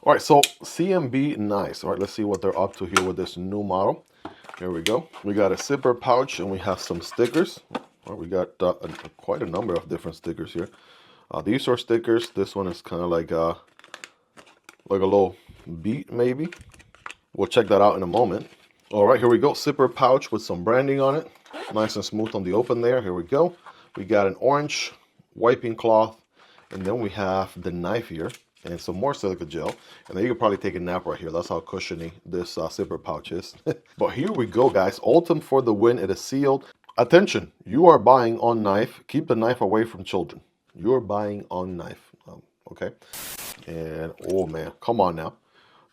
All right, so CMB, nice. All right, let's see what they're up to here with this new model. Here we go. We got a zipper pouch and we have some stickers. Well, we got quite a number of different stickers here. These are stickers. This one is kind of like a little beat maybe. We'll check that out in a moment. All right, here we go. Zipper pouch with some branding on it. Nice and smooth on the open there. Here we go. We got an orange wiping cloth. And then we have the knife here and some more silica gel. And then you could probably take a nap right here. That's how cushiony this zipper pouch is. But here we go, guys. Ultim for the win. It is sealed. Attention, you are buying on knife. Keep the knife away from children. You're buying on knife. Okay. And oh man, come on now.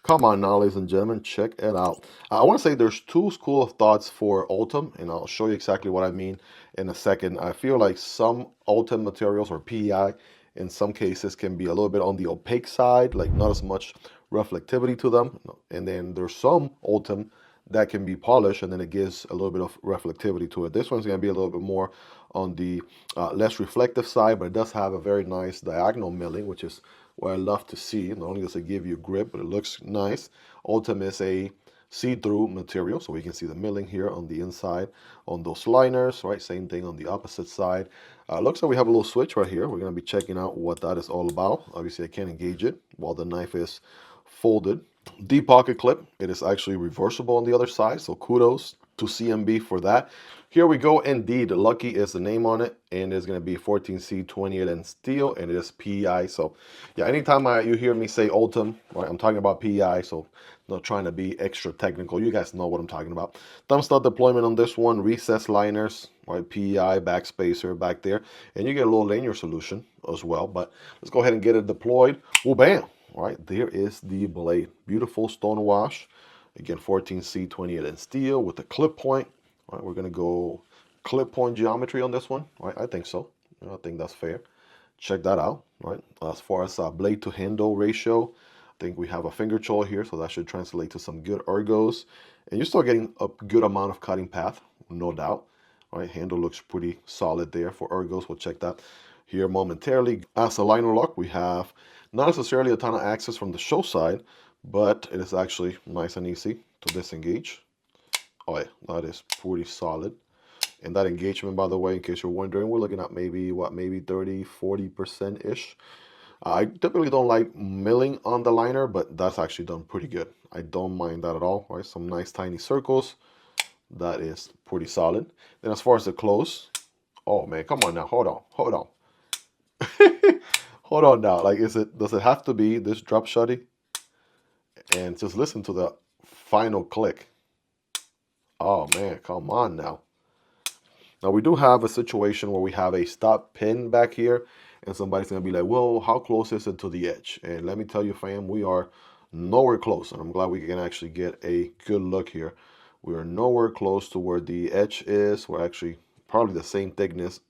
Come on now, ladies and gentlemen, check it out. I want to say there's two school of thoughts for Ultim, and I'll show you exactly what I mean in a second. I feel like some Ultim materials or PEI in some cases can be a little bit on the opaque side, like not as much reflectivity to them. And then there's some Ultim that can be polished and then it gives a little bit of reflectivity to it. This one's going to be a little bit more on the less reflective side, but it does have a very nice diagonal milling, which is what I love to see. Not only does it give you grip, but it looks nice. Ultim is a see-through material, so we can see the milling here on the inside on those liners, right? Same thing on the opposite side. Looks like we have a little switch right here. We're going to be checking out what that is all about. Obviously, I can't engage it while the knife is folded. The pocket clip, it is actually reversible on the other side, so kudos to CMB for that. Here we go. Indeed, Lucky is the name on it, and it's going to be 14C 28 in steel, and it is PEI. So yeah, anytime you hear me say Ultim, right, I'm talking about PEI, so not trying to be extra technical. You guys know what I'm talking about. Thumb stud deployment on this one, recessed liners, right, PEI, backspacer back there, and you get a little linear solution as well. But let's go ahead and get it deployed. Oh, bam! All right, there is the blade. Beautiful stone wash. Again, 14C 28 in steel with the clip point. All right, we're gonna go clip point geometry on this one. All right, I think so. I think that's fair. Check that out. Right, as far as blade to handle ratio, I think we have a finger choil here, so that should translate to some good ergos. And you're still getting a good amount of cutting path, no doubt. All right, handle looks pretty solid there for ergos. We'll check that here momentarily. As a liner lock, we have not necessarily a ton of access from the show side, but it is actually nice and easy to disengage. Oh yeah, that is pretty solid. And that engagement, by the way, in case you're wondering, we're looking at maybe, maybe 30, 40%-ish. I typically don't like milling on the liner, but that's actually done pretty good. I don't mind that at all, right? Some nice tiny circles. That is pretty solid. Then as far as the close, oh man, come on now, hold on. Hold on now, like does it have to be this drop shotty? And just listen to the final click. Oh man, come on now. Now we do have a situation where we have a stop pin back here, and somebody's gonna be like, well, how close is it to the edge? And let me tell you, fam, we are nowhere close, and I'm glad we can actually get a good look here. We are nowhere close to where the edge is. We're actually probably the same thickness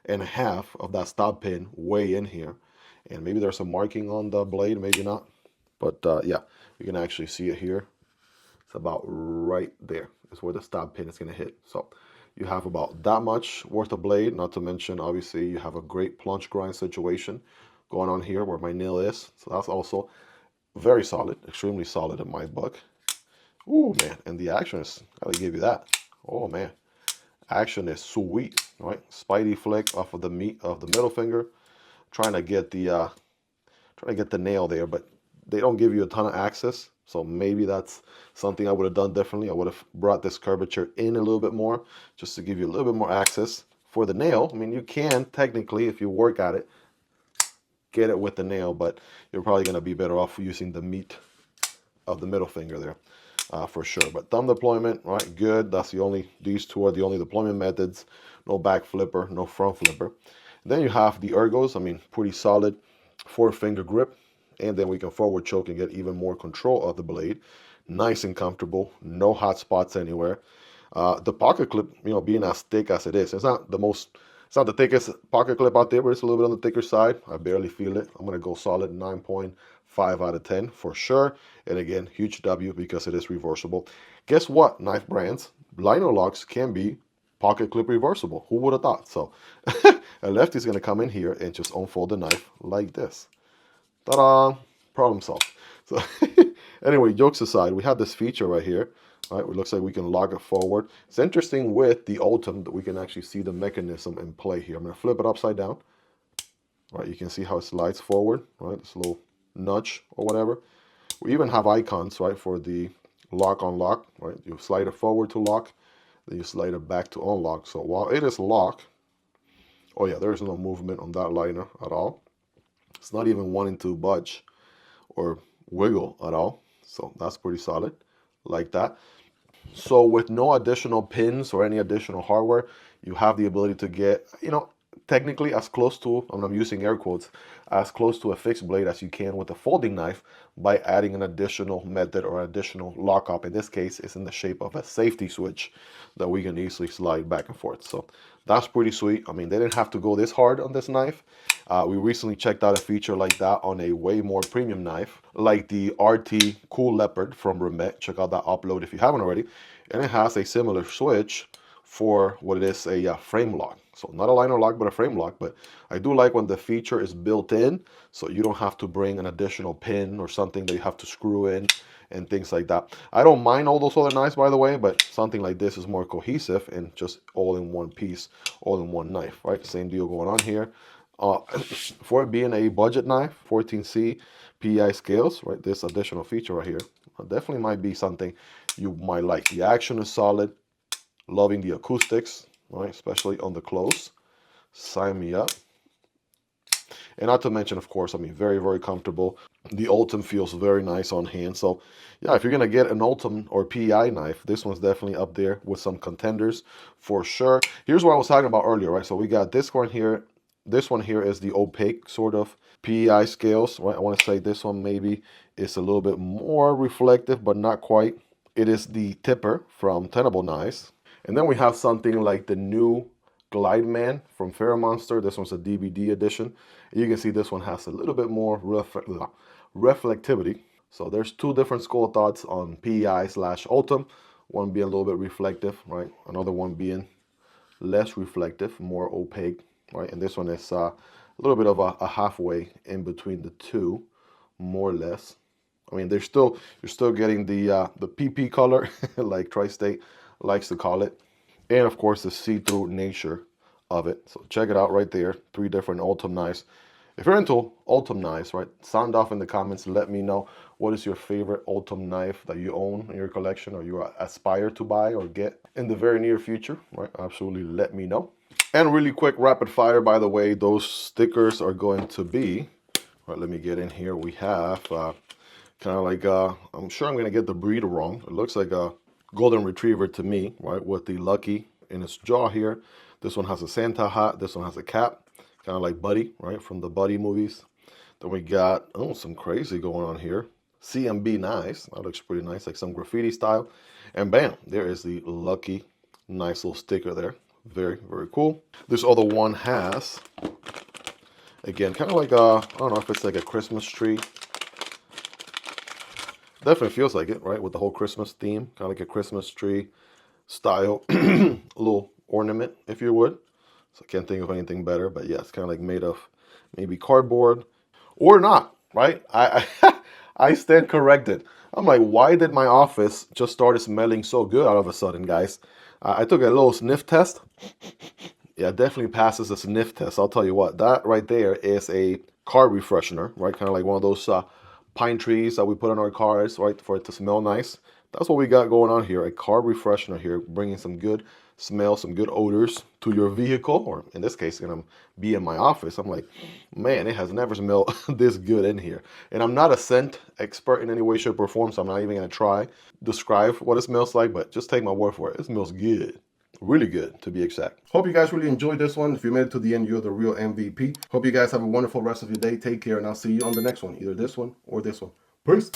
and a half of that stop pin way in here. And maybe there's some marking on the blade, maybe not. But yeah, we can actually see it here. It's about right there is where the stop pin is going to hit. So you have about that much worth of blade, not to mention, obviously, you have a great plunge grind situation going on here where my nail is. So that's also very solid, extremely solid in my book. Ooh, man, and the action is, gotta give you that. Oh, man, action is sweet, right? Spidey flick off of the meat of the middle finger. Trying to get the nail there, but they don't give you a ton of access. So maybe that's something I would have done differently. I would have brought this curvature in a little bit more just to give you a little bit more access for the nail. I mean, you can technically, if you work at it, get it with the nail, but you're probably going to be better off using the meat of the middle finger there for sure. But thumb deployment, right? Good. That's these two are the only deployment methods. No back flipper, no front flipper. Then you have the ergos. I mean, pretty solid 4-finger grip. And then we can forward choke and get even more control of the blade. Nice and comfortable. No hot spots anywhere. The pocket clip, being as thick as it is, it's not the thickest pocket clip out there, but it's a little bit on the thicker side. I barely feel it. I'm going to go solid 9.5 out of 10 for sure. And again, huge W because it is reversible. Guess what, knife brands? Liner locks can be pocket clip reversible. Who would have thought? So a lefty's going to come in here and just unfold the knife like this. Ta-da! Problem solved. So anyway, jokes aside, we have this feature right here. Right, it looks like we can lock it forward. It's interesting with the Ultim that we can actually see the mechanism in play here. I'm going to flip it upside down. Right, you can see how it slides forward. Right, this little nudge or whatever. We even have icons, right, for the lock unlock. Right, you slide it forward to lock, then you slide it back to unlock. So while it is locked, oh yeah, there is no movement on that liner at all. It's not even wanting to budge or wiggle at all. So that's pretty solid, like that. So with no additional pins or any additional hardware, you have the ability to get, you know, technically as close to, I'm using air quotes, as close to a fixed blade as you can with a folding knife by adding an additional method or additional lockup. In this case, it's in the shape of a safety switch that we can easily slide back and forth. So that's pretty sweet. I mean, they didn't have to go this hard on this knife. We recently checked out a feature like that on a way more premium knife, like the RT Cool Leopard from Remette. Check out that upload if you haven't already. And it has a similar switch for what it is, a frame lock. So not a liner lock, but a frame lock. But I do like when the feature is built in, so you don't have to bring an additional pin or something that you have to screw in and things like that. I don't mind all those other knives, by the way, but something like this is more cohesive and just all in one piece, all in one knife, right? Same deal going on here. For it being a budget knife, 14C PEI scales, right? This additional feature right here definitely might be something you might like. The action is solid. Loving the acoustics, right? Especially on the close. Sign me up. And not to mention, of course, I mean, very, very comfortable. The Ultim feels very nice on hand. So, yeah, if you're going to get an Ultim or PEI knife, this one's definitely up there with some contenders for sure. Here's what I was talking about earlier, right? So we got this one here. This one here is the opaque sort of PEI scales, right? I want to say this one maybe is a little bit more reflective, but not quite. It is the Tipper from Tenable Knives. And then we have something like the new Glideman from Ferramonster. This one's a DBD edition. You can see this one has a little bit more reflectivity. So there's two different school of thoughts on PEI/Ultim. One being a little bit reflective, right? Another one being less reflective, more opaque, right? And this one is a little bit of a halfway in between the two, more or less. I mean, you're still getting the PP color, like Tri-State likes to call it, and of course the see-through nature of it. So check it out right there. 3 different Ultim knives. If you're into Ultim knives, right, sound off in the comments. Let me know what is your favorite Ultim knife that you own in your collection or you aspire to buy or get in the very near future, right? Absolutely let me know. And really quick rapid fire, by the way, those stickers are going to be, right, let me get in here. We have kind of like, I'm sure I'm going to get the breed wrong. It looks like a golden retriever to me, right, with the Lucky in its jaw here. This one has a Santa hat. This one has a cap, kind of like Buddy, right, from the Buddy movies. Then we got, oh, some crazy going on here. CMB knives. That looks pretty nice, like some graffiti style. And bam, there is the Lucky. Nice little sticker there. Very, very cool. This other one has, again, kind of like I don't know if it's like a Christmas tree. Definitely feels like it, right? With the whole Christmas theme, kind of like a Christmas tree style, a little ornament, if you would. So I can't think of anything better, but yeah, it's kind of like made of maybe cardboard or not, right? I stand corrected. I'm like, why did my office just start smelling so good all of a sudden, guys? I took a little sniff test. Yeah, it definitely passes a sniff test. I'll tell you what, that right there is a car refreshener, right? Kind of like one of those pine trees that we put on our cars, right, for it to smell nice. That's what we got going on here, a car refreshener here, bringing some good smell, some good odors to your vehicle, or in this case, gonna be in my office. I'm like, man, it has never smelled this good in here. And I'm not a scent expert in any way, shape, or form, so I'm not even gonna try describe what it smells like, but just take my word for it. It smells good. Really good, to be exact. Hope you guys really enjoyed this one. If you made it to the end, you're the real MVP. Hope you guys have a wonderful rest of your day. Take care, and I'll see you on the next one. Either this one or this one. Peace.